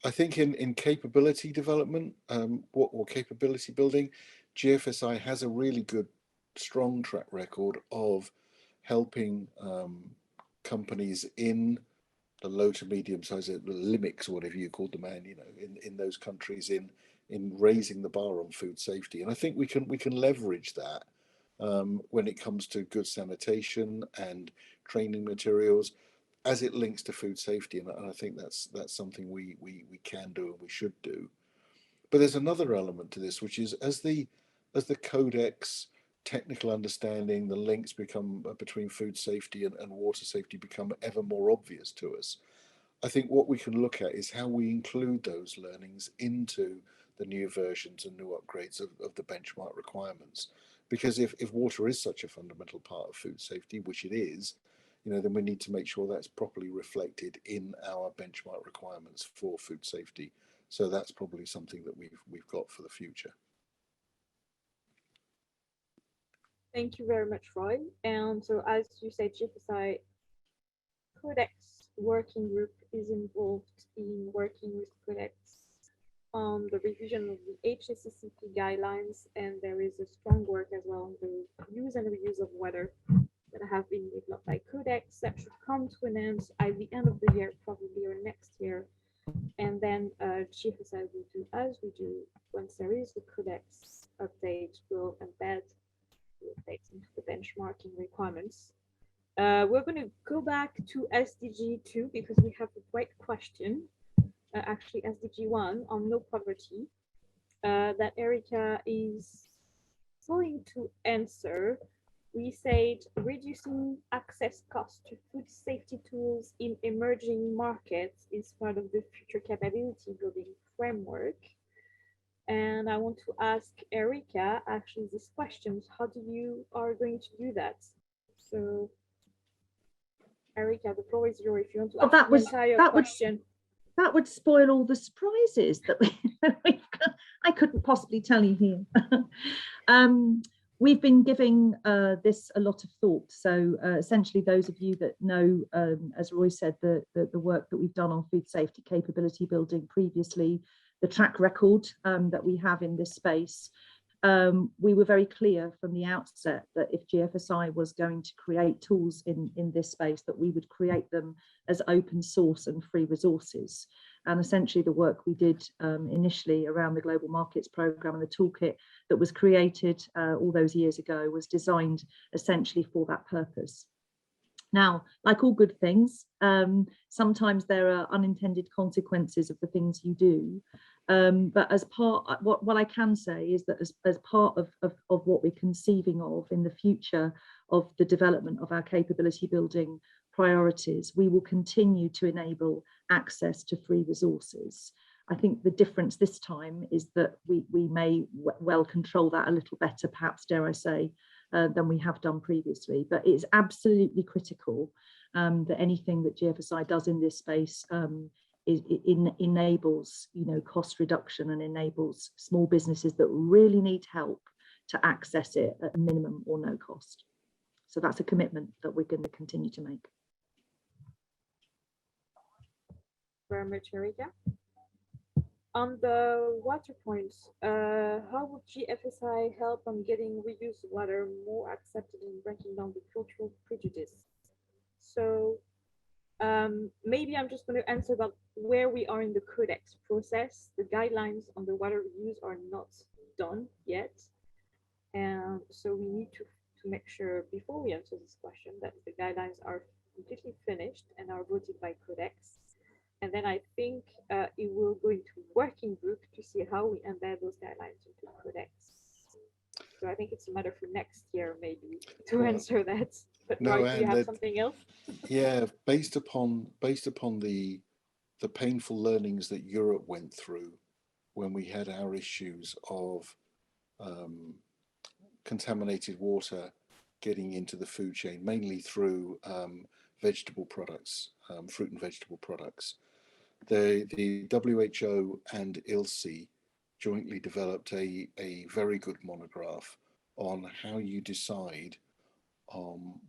I think in capability development or capability building, GFSI has a really good, strong track record of helping companies in the low to medium size, the LIMICs, or whatever you called them, and you know, in those countries in raising the bar on food safety. And I think we can leverage that when it comes to good sanitation and training materials, as it links to food safety, and I think that's something we can do and we should do. But there's another element to this, which is as the codex, technical understanding, the links become between food safety and water safety become ever more obvious to us. I think what we can look at is how we include those learnings into the new versions and new upgrades of the benchmark requirements. Because if water is such a fundamental part of food safety, which it is, you know, then we need to make sure that's properly reflected in our benchmark requirements for food safety. So that's probably something that we've got for the future. Thank you very much, Roy. And so, as you said, GFSI Codex Working Group is involved in working with Codex on the revision of the HACCP guidelines, and there is a strong work as well on the use and reuse of water that have been developed by Codex that should come to an end at the end of the year, probably, or next year. And then GFSI will do as we do. Once there is the Codex update, we'll embed the updates into the benchmarking requirements. We're going to go back to SDG 2 because we have a great question, actually SDG 1 on no poverty, that Erica is going to answer. We said reducing access costs to food safety tools in emerging markets is part of the future capability building framework. And I want to ask Erica actually these questions. How do you are going to do that? So Erica, the floor is yours if you want to ask the entire question. That would spoil all the surprises that we've got. I couldn't possibly tell you here. We've been giving this a lot of thought. So essentially, those of you that know, as Roy said, the work that we've done on food safety capability building previously, the track record that we have in this space, we were very clear from the outset that if GFSI was going to create tools in this space, that we would create them as open source and free resources. And essentially the work we did initially around the Global Markets Programme and the toolkit that was created all those years ago was designed essentially for that purpose. Now, like all good things, sometimes there are unintended consequences of the things you do. But as part, what I can say is that as part of what we're conceiving of in the future of the development of our capability building priorities, we will continue to enable access to free resources. I think the difference this time is that we may well control that a little better, perhaps, dare I say, than we have done previously. But it's absolutely critical that anything that GFSI does in this space enables, you know, cost reduction and enables small businesses that really need help to access it at minimum or no cost. So that's a commitment that we're going to continue to make. Very much, Erica. On the water points, how would GFSI help on getting reused water more accepted and breaking down the cultural prejudice? So maybe I'm just going to answer about where we are in the codex process. The guidelines on the water reuse are not done yet. And so we need to make sure before we answer this question that the guidelines are completely finished and are voted by codex. And then I think it will go into working group to see how we embed those guidelines into codex. So I think it's a matter for next year maybe to Well, answer that. But no, Roy, do you and have that, something else? yeah, based upon the painful learnings that Europe went through when we had our issues of um, contaminated water getting into the food chain, mainly through vegetable products, fruit and vegetable products. The WHO and ILSI jointly developed a very good monograph on how you decide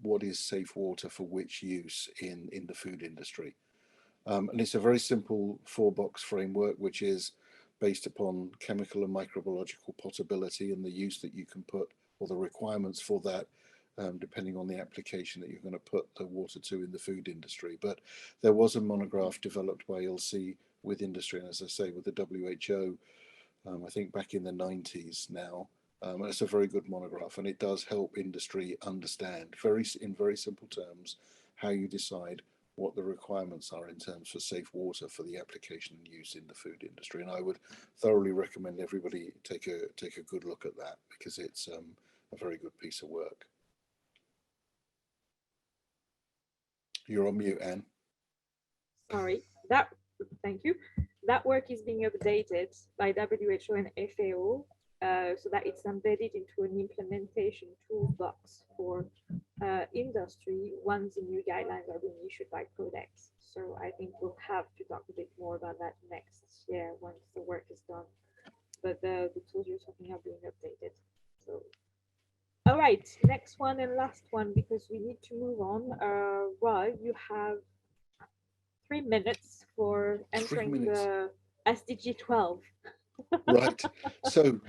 what is safe water for which use in the food industry. And it's a very simple four-box framework, which is based upon chemical and microbiological potability and the use that you can put, or the requirements for that, depending on the application that you're going to put the water to in the food industry. But there was a monograph developed by ILSI with industry, and as I say, with the WHO, I think back in the 90s now. And it's a very good monograph, and it does help industry understand in very simple terms how you decide what the requirements are in terms for safe water for the application and use in the food industry. And I would thoroughly recommend everybody take a good look at that, because it's a very good piece of work. You're on mute, Anne. Sorry, thank you. That work is being updated by WHO and FAO so that it's embedded into an implementation toolbox for industry once the new guidelines are being issued by Codex. So I think we'll have to talk a bit more about that next year once the work is done. But the tools you're talking are being updated. So, all right, next one and last one, because we need to move on. Roy, you have 3 minutes for answering the SDG 12. Right. So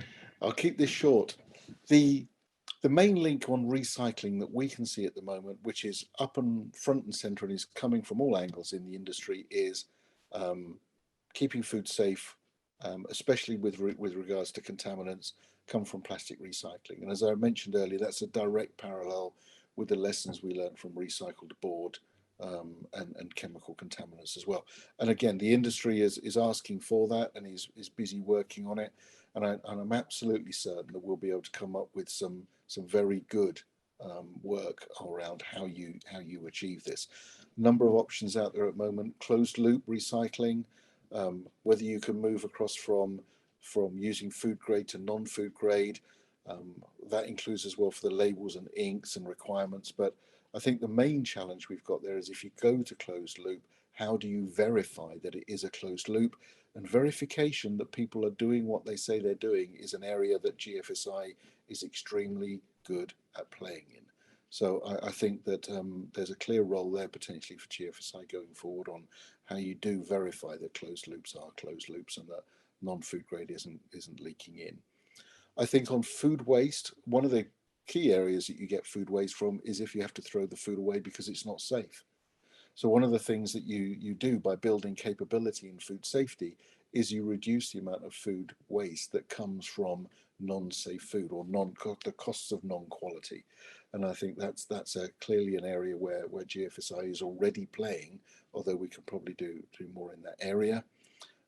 I'll keep this short. The main link on recycling that we can see at the moment, which is up and front and center and is coming from all angles in the industry, is keeping food safe, especially with regards to contaminants come from plastic recycling. And as I mentioned earlier, that's a direct parallel with the lessons we learned from recycled board and chemical contaminants as well. And again, the industry is asking for that and is busy working on it. And I'm absolutely certain that we'll be able to come up with some very good work around how you achieve this. Number of options out there at the moment: closed loop recycling, whether you can move across from using food grade to non-food grade. That includes as well for the labels and inks and requirements. But I think the main challenge we've got there is, if you go to closed loop, how do you verify that it is a closed loop? And verification that people are doing what they say they're doing is an area that GFSI is extremely good at playing in. So I think that there's a clear role there potentially for GFSI going forward on how you do verify that closed loops are closed loops and that non-food grade isn't leaking in. I think on food waste, one of the key areas that you get food waste from is if you have to throw the food away because it's not safe. So one of the things that you do by building capability in food safety is you reduce the amount of food waste that comes from non-safe food, or the costs of non-quality. And I think that's clearly an area where GFSI is already playing, although we can probably do more in that area.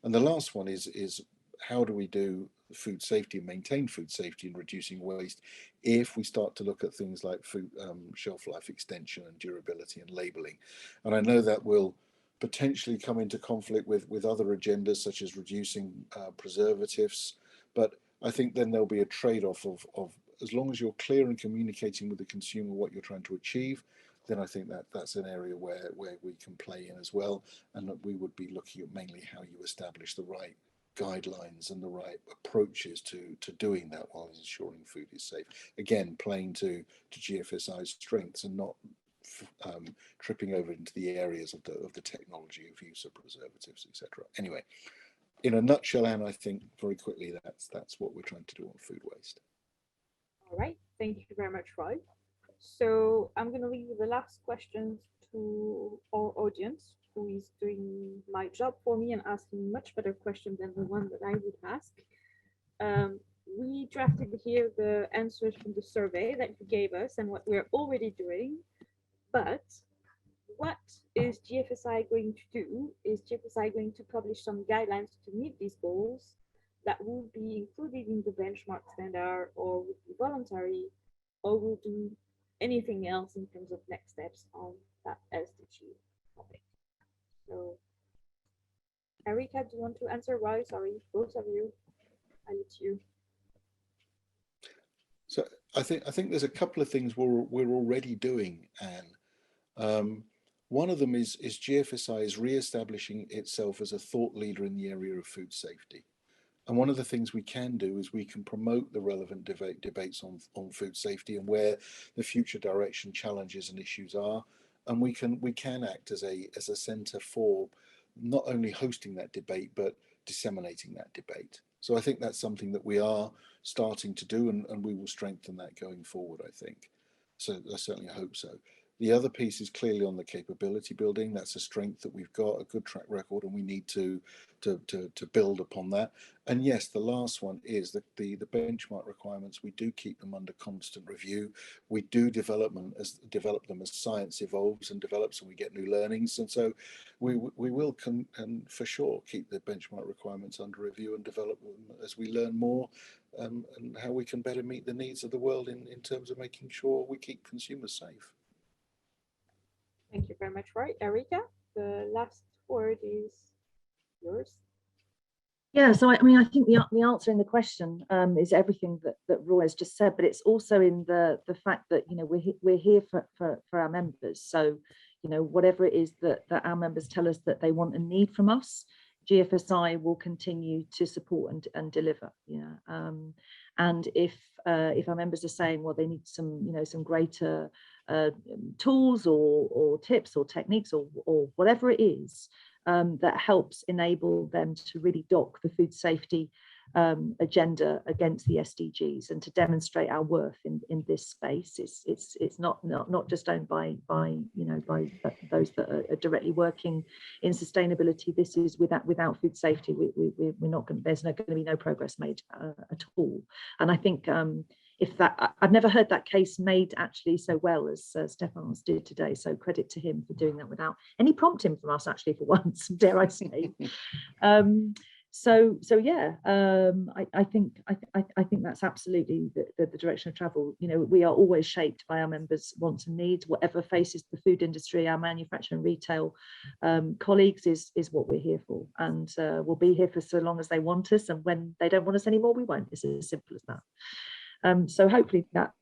And the last one is how do we do food safety and maintain food safety and reducing waste if we start to look at things like food shelf life extension and durability and labeling. And I know that will potentially come into conflict with other agendas, such as reducing preservatives, but I think then there'll be a trade-off of as long as you're clear in communicating with the consumer what you're trying to achieve, then I think that's an area where we can play in as well, and that we would be looking at mainly how you establish the right guidelines and the right approaches to doing that while ensuring food is safe. Again, playing to GFSI's strengths and not tripping over into the areas of the technology of use of preservatives, etc. Anyway, in a nutshell, Anne, I think very quickly that's what we're trying to do on food waste. All right, thank you very much, Roy. So I'm going to leave the last questions to our audience, who is doing my job for me and asking much better questions than the one that I would ask. We drafted here the answers from the survey that you gave us and what we're already doing. But what is GFSI going to do? Is GFSI going to publish some guidelines to meet these goals that will be included in the benchmark standard or would be voluntary, or will do anything else in terms of next steps on that SDG topic. So, Erica, do you want to answer? Roy, sorry, both of you. I let you. So I think there's a couple of things we're already doing, Anne. One of them is GFSI is re-establishing itself as a thought leader in the area of food safety. And one of the things we can do is we can promote the relevant debates on food safety and where the future direction, challenges and issues are. And we can act as a centre for not only hosting that debate, but disseminating that debate. So I think that's something that we are starting to do, and we will strengthen that going forward, I think. So I certainly hope so. The other piece is clearly on the capability building. That's a strength that we've got, a good track record, and we need to build upon that. And yes, the last one is that the benchmark requirements, we do keep them under constant review. We do develop them as science evolves and develops and we get new learnings. And so we will for sure keep the benchmark requirements under review and develop them as we learn more, and how we can better meet the needs of the world in terms of making sure we keep consumers safe. Thank you very much, Roy. Erica, the last word is yours. Yeah, so I mean, I think the answer in the question is everything that Roy has just said, but it's also in the fact that, you know, we're here for our members. So, you know, whatever it is that our members tell us that they want and need from us, GFSI will continue to support and deliver. Yeah, and if our members are saying, well, they need some, you know, some greater tools or tips or techniques or whatever it is that helps enable them to really dock the food safety agenda against the SDGs and to demonstrate our worth in this space. It's not just owned by those that are directly working in sustainability. This is without food safety, we're not going. There's going to be no progress made at all. And I think if that, I've never heard that case made actually so well as Stefan's did today. So credit to him for doing that without any prompting from us, actually, for once, dare I say. So yeah, I think that's absolutely the direction of travel. You know, we are always shaped by our members' wants and needs. Whatever faces the food industry, our manufacturing and retail colleagues is what we're here for, and we'll be here for so long as they want us. And when they don't want us anymore, we won't. It's as simple as that. So hopefully that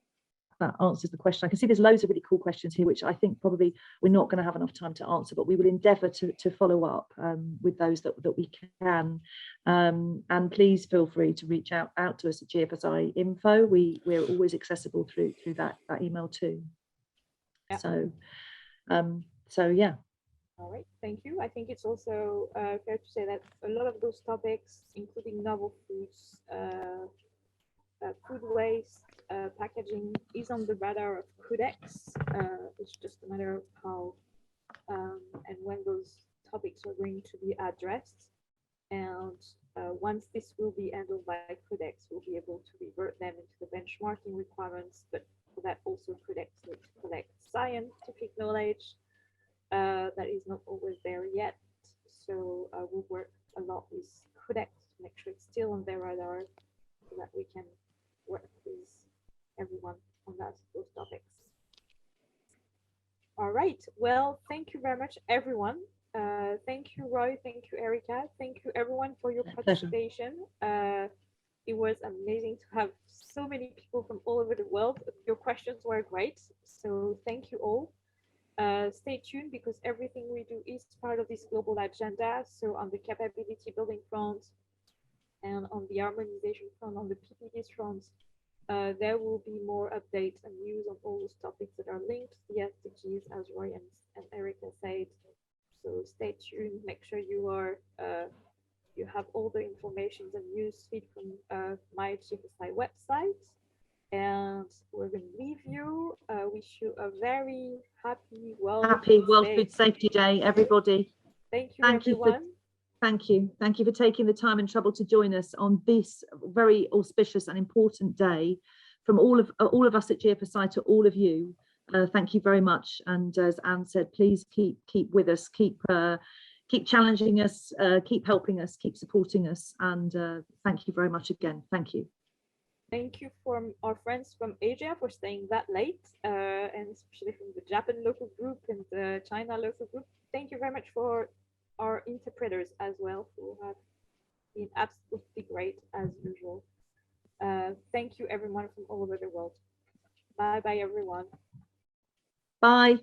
answers the question. I can see there's loads of really cool questions here, which I think probably we're not going to have enough time to answer, but we will endeavour to follow up with those that we can. And please feel free to reach out to us at GFSI Info. We're always accessible through that email too. Yeah. So yeah. All right, thank you. I think it's also fair to say that a lot of those topics, including novel foods, food waste, packaging, is on the radar of Codex. It's just a matter of how and when those topics are going to be addressed. And once this will be handled by Codex, we'll be able to revert them into the benchmarking requirements. But for that, also Codex needs to collect scientific knowledge that is not always there yet. So we'll work a lot with Codex to make sure it's still on their radar, so that we can work with everyone on those topics. All right, well, thank you very much, everyone. Thank you, Roy. Thank you, Erica. Thank you, everyone, for your participation. It was amazing to have so many people from all over the world. Your questions were great, so thank you all. Stay tuned, because everything we do is part of this global agenda. So on the capability building front, and on the harmonization front, on the PPDs front, there will be more updates and news on all those topics that are linked to the SDGs, as Roy and Erica said. So stay tuned. Make sure you have all the information and news feed from my GFSI website. And we're going to leave you. Wish you a very happy World Food Safety Day, everybody. Thank you, everyone. Thank you for taking the time and trouble to join us on this very auspicious and important day. From all of us at GFSI to all of you, thank you very much. And as Anne said, please keep with us, keep keep challenging us, keep helping us, keep supporting us. And thank you very much again. Thank you. Thank you from our friends from Asia for staying that late, and especially from the Japan local group and the China local group. Thank you very much for our interpreters as well, who have been absolutely great as usual. Thank you everyone from all over the world. Bye bye everyone. Bye.